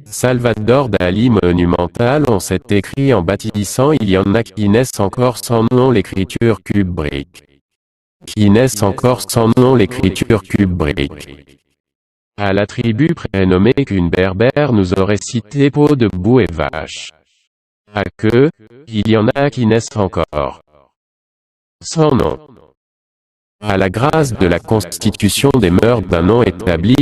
Salvador Dali monumental, on s'est écrit en bâtissant, il y en a qui naissent encore sans nom l'écriture Kubrick. Qui naissent encore sans nom l'écriture Kubrick. À la tribu prénommée qu'une berbère nous aurait cité peau de boue et vache. À que, il y en a qui naissent encore sans nom. À la grâce de la constitution des mœurs d'un nom établi,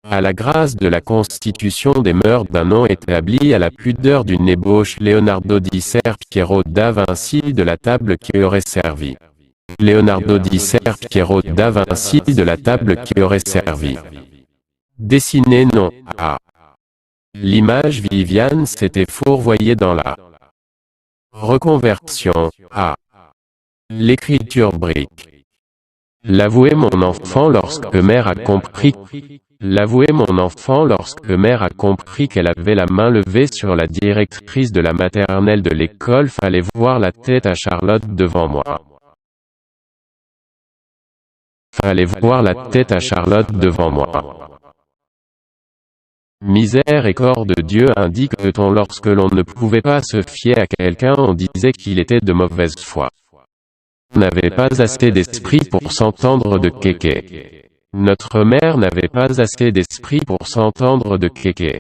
à la grâce de la constitution des mœurs d'un nom établi, à la pudeur d'une ébauche, Leonardo di Ser-Piero da Vinci de la table qui aurait servi. Leonardo di Ser-Piero da Vinci de la table qui aurait servi. Dessiner non, à. L'image Viviane s'était fourvoyée dans la reconversion, à. L'écriture brique. L'avouer mon enfant lorsque mère a compris. L'avouer mon enfant lorsque mère a compris qu'elle avait la main levée sur la directrice de la maternelle de l'école, fallait voir la tête à Charlotte devant moi. Fallait voir la tête à Charlotte devant moi. Misère et corps de Dieu, indique-t-on lorsque l'on ne pouvait pas se fier à quelqu'un, on disait qu'il était de mauvaise foi. On n'avait pas assez d'esprit pour s'entendre de kéké. Notre mère n'avait pas assez d'esprit pour s'entendre de kéké.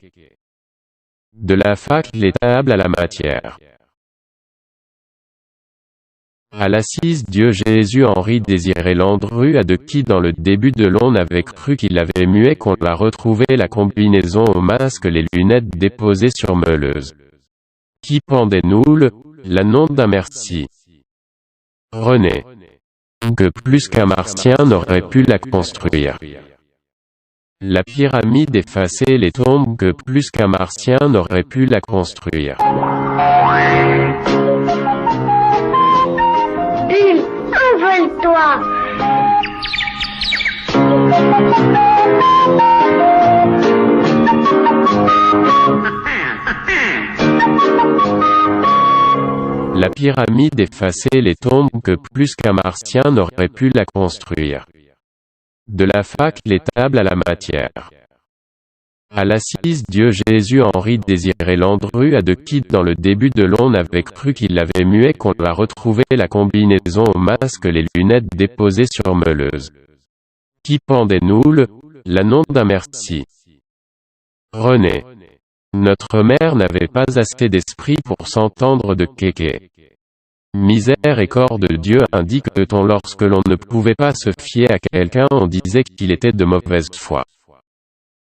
De la fac l'étable à la matière. À l'assise Dieu Jésus Henri Désiré Landru, à de qui dans le début de l'on avait cru qu'il avait muet, qu'on l'a retrouvé la combinaison au masque, les lunettes déposées sur meuleuse. Qui pendait noule, l'annon d'un merci. René. Que plus qu'un martien n'aurait pu la construire. La pyramide effacée les tombes, que plus qu'un martien n'aurait pu la construire. Envole-toi. La pyramide effacée les tombes, que plus qu'un martien n'aurait pu la construire. De la fac l'étable à la matière. À l'assise Dieu Jésus Henri Désiré Landru, à de qui dans le début de l'on avait cru qu'il avait muet, qu'on l'a retrouvé la combinaison au masque, les lunettes déposées sur meuleuse. Qui pendait noule, l'annon d'un merci. René. Notre mère n'avait pas assez d'esprit pour s'entendre de kéké. Misère et corps de Dieu, indique-t-on lorsque l'on ne pouvait pas se fier à quelqu'un, on disait qu'il était de mauvaise foi.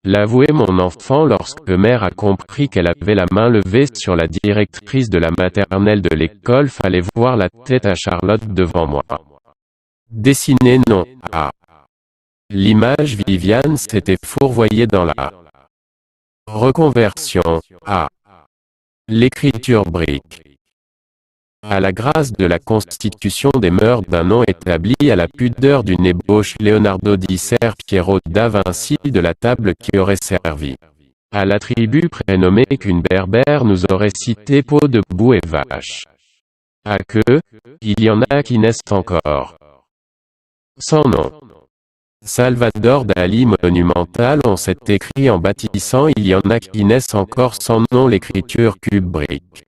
L'avouer mon enfant lorsque mère a compris qu'elle avait la main levée sur la directrice de la maternelle de l'école, fallait voir la tête à Charlotte devant moi. Dessiner non, à. L'image Viviane s'était fourvoyée dans la reconversion, à. L'écriture brique. À la grâce de la constitution des mœurs d'un nom établi, à la pudeur d'une ébauche, Leonardo di Ser-Piero da Vinci de la table qui aurait servi. À la tribu prénommée qu'une berbère nous aurait cité peau de boue et vache. À que, il y en a qui naissent encore sans nom. Salvador Dali monumental, on s'est écrit en bâtissant, il y en a qui naissent encore sans nom l'écriture Kubrick.